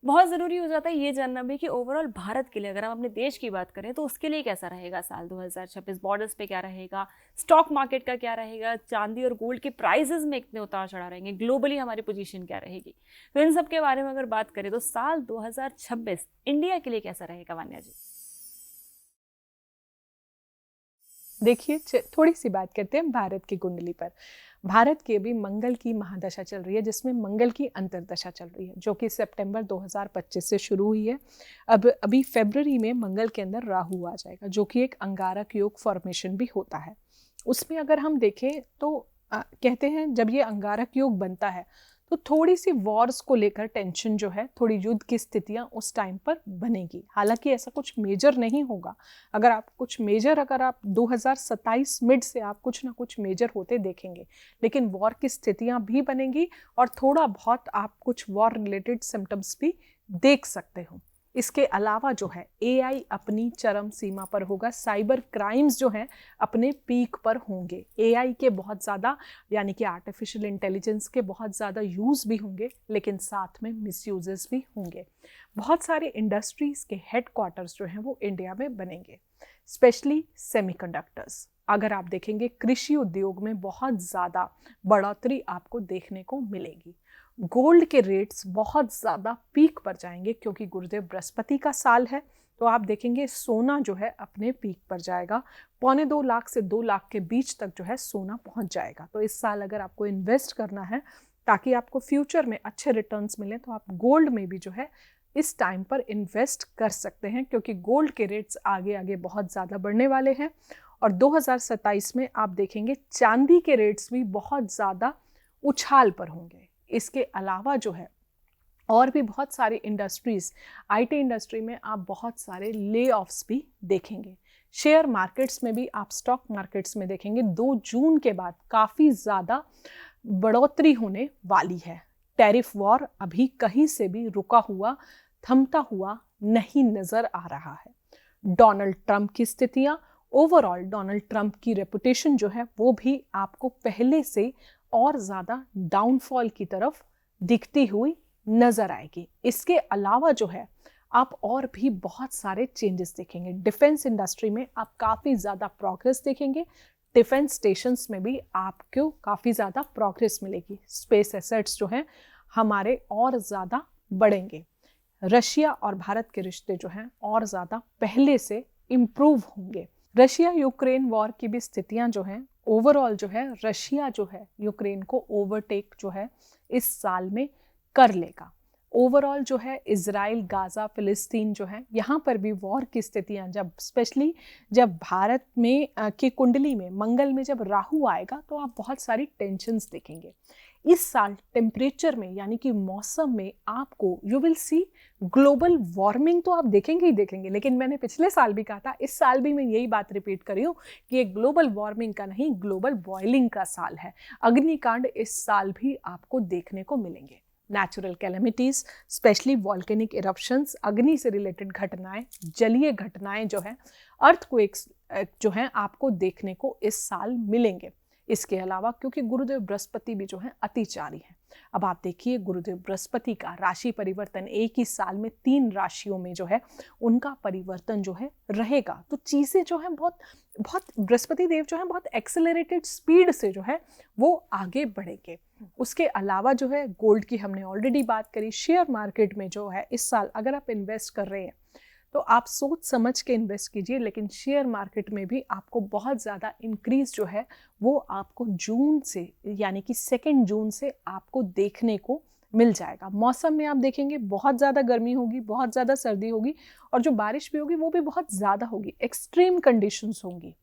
बहुत ज़रूरी हो जाता है ये जानना भी कि ओवरऑल भारत के लिए, अगर हम अपने देश की बात करें तो उसके लिए कैसा रहेगा साल 2026, बॉर्डर्स पे क्या रहेगा, स्टॉक मार्केट का क्या रहेगा, चांदी और गोल्ड के प्राइसेस में कितने उतार चढ़ाव रहेंगे, ग्लोबली हमारी पोजीशन क्या रहेगी। तो इन सब के बारे में अगर बात करें तो साल 2026 इंडिया के लिए कैसा रहेगा वान्या जी? देखिए, थोड़ी सी बात करते हैं भारत की कुंडली पर। भारत की अभी मंगल की महादशा चल रही है, जिसमें मंगल की अंतर्दशा चल रही है, जो कि सितंबर 2025 से शुरू हुई है। अब अभी फरवरी में मंगल के अंदर राहु आ जाएगा, जो कि एक अंगारक योग फॉर्मेशन भी होता है। उसमें अगर हम देखें तो कहते हैं जब ये अंगारक योग बनता है तो थोड़ी सी वॉर्स को लेकर टेंशन जो है, थोड़ी युद्ध की स्थितियां उस टाइम पर बनेगी। हालांकि ऐसा कुछ मेजर नहीं होगा। अगर आप 2027 मिड से आप कुछ ना कुछ मेजर होते देखेंगे, लेकिन वॉर की स्थितियां भी बनेंगी और थोड़ा बहुत आप कुछ वॉर रिलेटेड सिम्टम्स भी देख सकते हो। इसके अलावा जो है एआई अपनी चरम सीमा पर होगा, साइबर क्राइम्स जो है अपने पीक पर होंगे। एआई के बहुत ज़्यादा, यानी कि आर्टिफिशियल इंटेलिजेंस के बहुत ज़्यादा यूज़ भी होंगे, लेकिन साथ में मिसयूजेस भी होंगे। बहुत सारे इंडस्ट्रीज़ के हेडक्वार्टर्स जो हैं वो इंडिया में बनेंगे, स्पेशली सेमीकंडक्टर्स। अगर आप देखेंगे कृषि उद्योग में बहुत ज़्यादा बढ़ोतरी आपको देखने को मिलेगी। गोल्ड के रेट्स बहुत ज़्यादा पीक पर जाएंगे, क्योंकि गुरुदेव बृहस्पति का साल है। तो आप देखेंगे सोना जो है अपने पीक पर जाएगा, 2.25 लाख से 2 लाख के बीच तक जो है सोना पहुंच जाएगा। तो इस साल अगर आपको इन्वेस्ट करना है ताकि आपको फ्यूचर में अच्छे रिटर्न्स मिले, तो आप गोल्ड में भी जो है इस टाइम पर इन्वेस्ट कर सकते हैं, क्योंकि गोल्ड के रेट्स आगे आगे बहुत ज़्यादा बढ़ने वाले हैं। और 2027 में आप देखेंगे चांदी के रेट्स भी बहुत ज़्यादा उछाल पर होंगे। इसके अलावा जो है और भी बहुत सारी इंडस्ट्रीज, आईटी इंडस्ट्री में आप बहुत सारे ले ऑफ्स भी देखेंगे। शेयर मार्केट्स में भी आप, स्टॉक मार्केट्स में देखेंगे 2 जून के बाद काफ़ी ज़्यादा बढ़ोतरी होने वाली है। टैरिफ वॉर अभी कहीं से भी रुका हुआ, थमता हुआ नहीं नजर आ रहा है। डोनाल्ड ट्रंप की स्थितियां, ओवरऑल डोनाल्ड ट्रंप की रेपुटेशन जो है वो भी आपको पहले से और ज़्यादा डाउनफॉल की तरफ दिखती हुई नजर आएगी। इसके अलावा जो है आप और भी बहुत सारे चेंजेस देखेंगे। डिफेंस इंडस्ट्री में आप काफ़ी ज़्यादा प्रोग्रेस देखेंगे। डिफेंस स्टेशंस में भी आपको काफ़ी ज़्यादा प्रोग्रेस मिलेगी। स्पेस एसेट्स जो हैं हमारे और ज़्यादा बढ़ेंगे। रशिया और भारत के रिश्ते जो हैं और ज़्यादा पहले से इम्प्रूव होंगे। रशिया यूक्रेन वॉर की भी स्थितियां जो हैं, ओवरऑल जो है रशिया जो है यूक्रेन को ओवरटेक जो है इस साल में कर लेगा। ओवरऑल जो है इजराइल, गाजा, फिलिस्तीन जो है, यहाँ पर भी वॉर की स्थितियां, जब स्पेशली जब भारत में की कुंडली में मंगल में जब राहु आएगा तो आप बहुत सारी टेंशन्स देखेंगे। इस साल टेम्परेचर में, यानी कि मौसम में आपको you will see global warming तो आप देखेंगे ही देखेंगे। लेकिन मैंने पिछले साल भी कहा था, इस साल भी मैं यही बात रिपीट कर रही हूँ कि ये ग्लोबल वार्मिंग का नहीं, ग्लोबल बॉइलिंग का साल है। अग्निकांड इस साल भी आपको देखने को मिलेंगे। Natural calamities, specially volcanic eruptions, अग्नि से रिलेटेड घटनाएं, जलीय घटनाएं जो है, अर्थक्वेक्स जो हैं आपको देखने को इस साल मिलेंगे। इसके अलावा क्योंकि गुरुदेव बृहस्पति भी जो है अतिचारी है। अब आप देखिए गुरुदेव बृहस्पति का राशि परिवर्तन एक ही साल में 3 राशियों में जो है उनका परिवर्तन जो है रहेगा। तो चीज़ें जो है बहुत बहुत बृहस्पति देव जो है बहुत एक्सेलरेटेड स्पीड से जो है वो आगे बढ़ेंगे। उसके अलावा जो है गोल्ड की हमने ऑलरेडी बात करी। शेयर मार्केट में जो है इस साल अगर आप इन्वेस्ट कर रहे हैं तो आप सोच समझ के इन्वेस्ट कीजिए, लेकिन शेयर मार्केट में भी आपको बहुत ज़्यादा इंक्रीज जो है वो आपको जून से, यानी कि 2 जून से आपको देखने को मिल जाएगा। मौसम में आप देखेंगे बहुत ज़्यादा गर्मी होगी, बहुत ज़्यादा सर्दी होगी, और जो बारिश भी होगी वो भी बहुत ज़्यादा होगी। एक्सट्रीम कंडीशंस होंगी।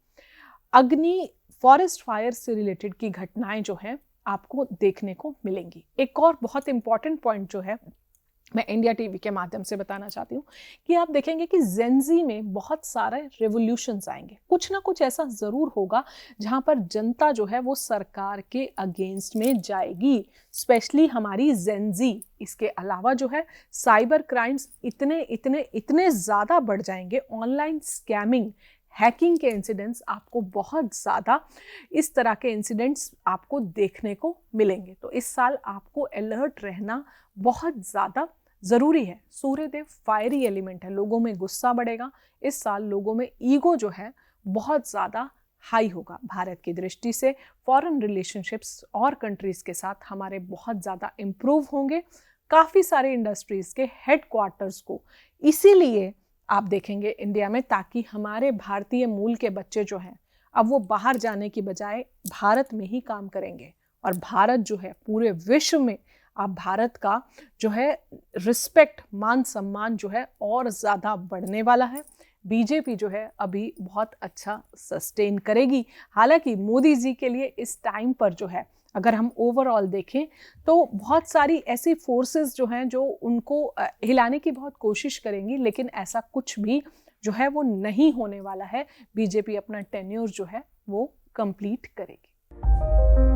अग्नि, फॉरेस्ट फायर से रिलेटेड की घटनाएं जो है आपको देखने को मिलेंगी। एक और बहुत इंपॉर्टेंट पॉइंट जो है मैं इंडिया टीवी के माध्यम से बताना चाहती हूँ कि आप देखेंगे कि जेंजी में बहुत सारे रेवोल्यूशंस आएंगे। कुछ ना कुछ ऐसा ज़रूर होगा जहाँ पर जनता जो है वो सरकार के अगेंस्ट में जाएगी, स्पेशली हमारी जेंजी। इसके अलावा जो है साइबर क्राइम्स इतने इतने इतने ज़्यादा बढ़ जाएंगे। ऑनलाइन स्कैमिंग, हैकिंग के इंसिडेंट्स आपको बहुत ज़्यादा, इस तरह के इंसिडेंट्स आपको देखने को मिलेंगे। तो इस साल आपको अलर्ट रहना बहुत ज़्यादा ज़रूरी है। सूर्यदेव फायरी एलिमेंट है, लोगों में गुस्सा बढ़ेगा। इस साल लोगों में ईगो जो है बहुत ज़्यादा हाई होगा। भारत की दृष्टि से फॉरेन रिलेशनशिप्स और कंट्रीज़ के साथ हमारे बहुत ज़्यादा इम्प्रूव होंगे। काफ़ी सारे इंडस्ट्रीज़ के हेडक्वार्टर्स को इसीलिए आप देखेंगे इंडिया में, ताकि हमारे भारतीय मूल के बच्चे जो हैं अब वो बाहर जाने की बजाय भारत में ही काम करेंगे। और भारत जो है पूरे विश्व में अब भारत का जो है रिस्पेक्ट, मान सम्मान जो है और ज़्यादा बढ़ने वाला है। बीजेपी जो है अभी बहुत अच्छा सस्टेन करेगी। हालांकि मोदी जी के लिए इस टाइम पर जो है अगर हम ओवरऑल देखें तो बहुत सारी ऐसी फोर्सेस जो हैं जो उनको हिलाने की बहुत कोशिश करेंगी, लेकिन ऐसा कुछ भी जो है वो नहीं होने वाला है। बीजेपी अपना टेन्योर जो है वो कंप्लीट करेगी।